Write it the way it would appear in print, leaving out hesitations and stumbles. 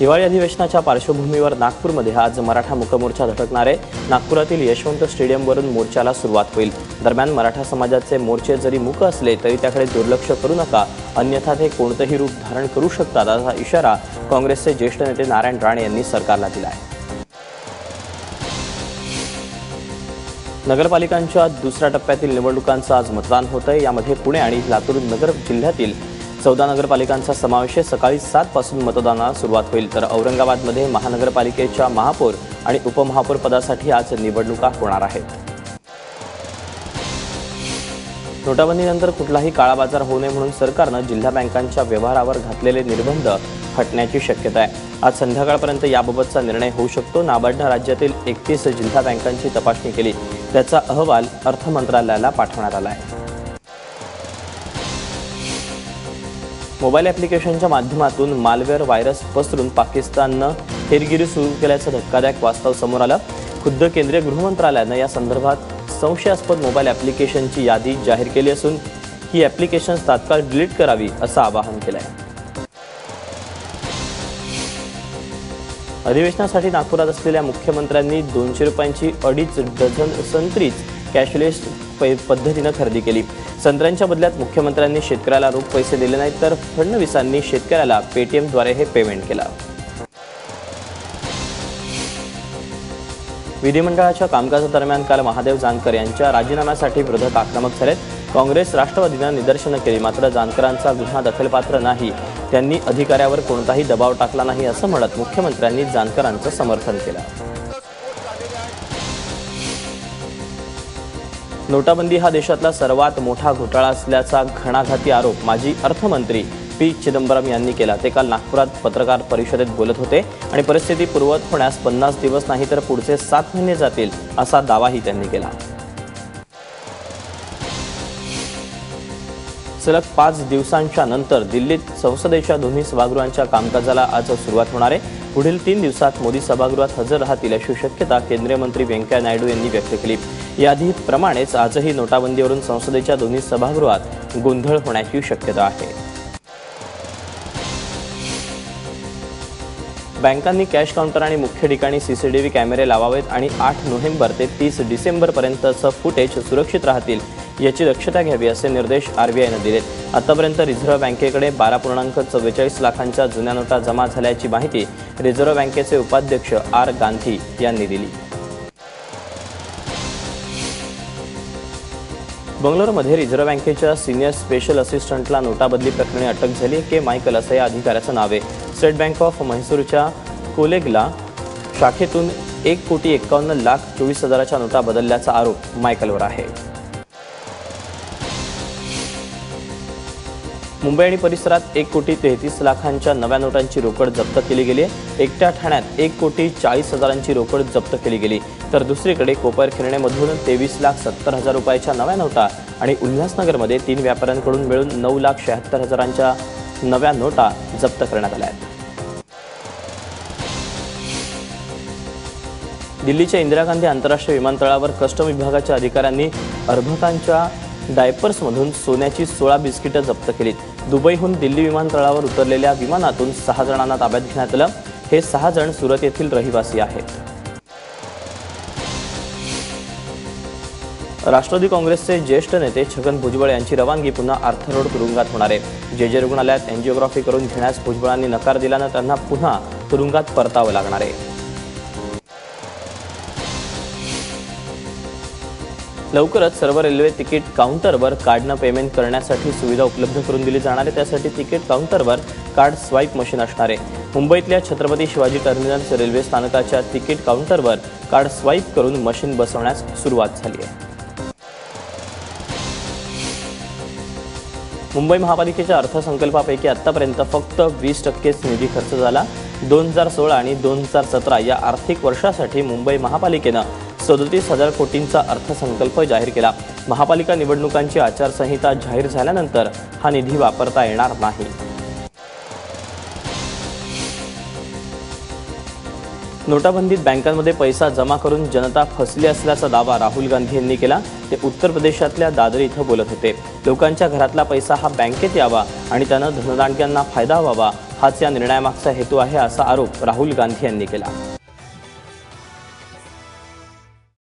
हिवाळी अधिवेशनाच्या पार्श्वभूमीवर नागपूरमध्ये आज मराठा मुकमोर्चा झटकणार आहे। नागपुरातील यशवंत स्टेडियमवरून मोर्चाला सुरुवात होईल। दरम्यान मराठा समाजाचे मोर्चे जरी मूक असले तरी त्याकडे दुर्लक्ष करू नका, अन्यथा ते कोणतेही रूप धारण करू शकतात असा इशारा काँग्रेसचे ज्येष्ठ नेते नारायण राणे यांनी सरकारला दिला आहे। नगरपालिकांच्या दुसऱ्या टप्प्यातील निवडणुकांचं आज मतदान होतंय। यामध्ये पुणे आणि लातूर नगर जिल्ह्यातील 14 नगरपालिकांचा समावेश आहे। सकाळी 7 पासून मतदानाला सुरुवात होईल, तर औरंगाबादमध्ये महानगरपालिकेच्या महापौर आणि उपमहापौर पदासाठी आज निवडणुका होणार आहेत। नोटाबंदीनंतर कुठलाही काळाबाजार होऊ नये म्हणून सरकारनं जिल्हा बँकांच्या व्यवहारावर घातलेले निर्बंध हटण्याची शक्यता आहे। आज संध्याकाळपर्यंत याबाबतचा निर्णय होऊ शकतो। नाबार्डनं राज्यातील 31 जिल्हा बँकांची तपासणी केली, त्याचा अहवाल अर्थ मंत्रालयाला पाठवण्यात आला आहे। मोबाईल ॲप्लिकेशनच्या माध्यमातून मालवेअर व्हायरस पसरून पाकिस्ताननं हेरगिरी सुरू केल्याचं धक्कादायक वास्तव समोर आलं। खुद्द केंद्रीय गृहमंत्रालयानं या संदर्भात संशयास्पद मोबाईल ॲप्लिकेशनची यादी जाहीर केली असून ही ॲप्लिकेशन्स तात्काळ डिलीट करावी असं आवाहन केलं आहे। अधिवेशनासाठी नागपुरात असलेल्या मुख्यमंत्र्यांनी 200 रुपयांची 2.5 डझन संत्रीच कॅशलेस पद्धतीनं खरेदी केली। संत्र्यांच्या बदल्यात मुख्यमंत्र्यांनी शेतकऱ्याला रोख पैसे दिले नाहीत, तर फडणवीसांनी शेतकऱ्याला पेटीएमद्वारे हे पेमेंट केलं। विधिमंडळाच्या कामकाजादरम्यान काल महादेव जानकर यांच्या राजीनाम्यासाठी विरोधक आक्रमक झालेत। काँग्रेस राष्ट्रवादीनं निदर्शनं केली, मात्र जानकरांचा गुन्हा दखलपात्र नाही, त्यांनी अधिकाऱ्यावर कोणताही दबाव टाकला नाही असं म्हणत मुख्यमंत्र्यांनी जानकरांचं समर्थन केलं। नोटाबंदी हा देशातला सर्वात मोठा घोटाळा असल्याचा घणाघाती आरोप माजी अर्थमंत्री पी चिदंबरम यांनी केला। ते काल नागपुरात पत्रकार परिषदेत बोलत होते आणि परिस्थिती पूर्ववत होण्यास 50 दिवस नाही तर पुढचे 7 महिने जातील असा दावाही त्यांनी केला। सलग 5 दिवसांच्या नंतर दिल्लीत संसदेच्या दोन्ही सभागृहांच्या कामकाजाला आज सुरुवात होणार आहे। पुढील 3 दिवसात मोदी सभागृहात हजर राहतील अशी शक्यता केंद्रीय मंत्री व्यंकय्या नायडू यांनी व्यक्त केली। याआधीप्रमाणेच आजही नोटाबंदीवरून संसदेच्या दोन्ही सभागृहात गोंधळ होण्याची शक्यता आहे। बँकांनी कॅश काउंटर आणि मुख्य ठिकाणी सीसीटीव्ही कॅमेरे लावावेत आणि 8 नोव्हेंबर ते 30 डिसेंबरपर्यंतचं फुटेज सुरक्षित राहतील याची दक्षता घ्यावी असे निर्देश आरबीआयनं दिलेत। आतापर्यंत रिझर्व्ह बँकेकडे 12.44 लाखांच्या जुन्या नोटा जमा झाल्याची माहिती रिझर्व्ह बँकेचे उपाध्यक्ष आर गांधी यांनी दिली। बंगलोरमध्ये रिझर्व्ह बँकेच्या सिनियर स्पेशल असिस्टंटला नोटाबदली प्रकरणी अटक झाली। के मायकल असं या अधिकाऱ्याचं नाव आहे। स्टेट बँक ऑफ म्हैसूरच्या कोलेगला शाखेतून 1,51,24,000च्या नोटा बदलल्याचा आरोप मायकलवर आहे। मुंबई आणि परिसरात 1,33,00,000च्या नव्या नोटांची रोकड जप्त केली गेली आहे। एकट्या ठाण्यात 1,40,40,000ची रोकड जप्त केली गेली, तर दुसरीकडे कोपरखिरणेमधून 23,70,000 रुपयाच्या नव्या नोटा आणि उल्हासनगरमध्ये 3 व्यापाऱ्यांकडून मिळून 9,76,000च्या नव्या नोटा जप्त करण्यात आल्या आहेत। दिल्लीच्या इंदिरा गांधी आंतरराष्ट्रीय विमानतळावर कस्टम विभागाच्या अधिकाऱ्यांनी अर्भकांच्या डायपर्समधून सोन्याची 16 बिस्किटं जप्त केली। दुबईहून दिल्ली विमानतळावर उतरलेल्या विमानातून 6 जणांना ताब्यात घेण्यात आलं। हे 6 जण सुरत येथील रहिवासी आहेत। राष्ट्रवादी काँग्रेसचे ज्येष्ठ नेते छगन भुजबळ यांची रवानगी पुन्हा आर्थर रोड तुरुंगात होणार आहे। जे रुग्णालयात एंजिओग्राफी करून घेण्यास भुजबळांनी नकार दिल्यानं त्यांना पुन्हा तुरुंगात परतावं लागणार आहे। लवकरच सर्व रेल्वे तिकीट काउंटरवर कार्डनं पेमेंट करण्यासाठी सुविधा उपलब्ध करून दिली जाणार आहे। त्यासाठी तिकीट काउंटरवर कार्ड स्वाईप मशीन असणार आहे। मुंबईतल्या छत्रपती शिवाजी टर्मिनस रेल्वे स्थानकाच्या तिकीट काउंटरवर कार्ड स्वाईप करून मशीन बसवण्यास सुरुवात झाली आहे। मुंबई महापालिकेच्या अर्थसंकल्पापैकी आतापर्यंत फक्त 20%च निधी खर्च झाला। 2016 आणि 2017 या आर्थिक वर्षासाठी मुंबई महापालिकेनं 37,000 कोटींचा अर्थसंकल्प जाहीर केला। महापालिका निवडणुकांची आचारसंहिता जाहीर झाल्यानंतर हा निधी वापरता येणार नाही। नोटाबंदीत बँकांमध्ये पैसा जमा करून जनता फसली असल्याचा दावा राहुल गांधी यांनी केला। ते उत्तर प्रदेशातल्या दादर इथं बोलत होते। लोकांच्या घरातला पैसा हा बँकेत यावा आणि त्यानं धनदांडग्यांना फायदा व्हावा हाच या निर्णयामागचा हेतू आहे, असा आरोप राहुल गांधी यांनी केला।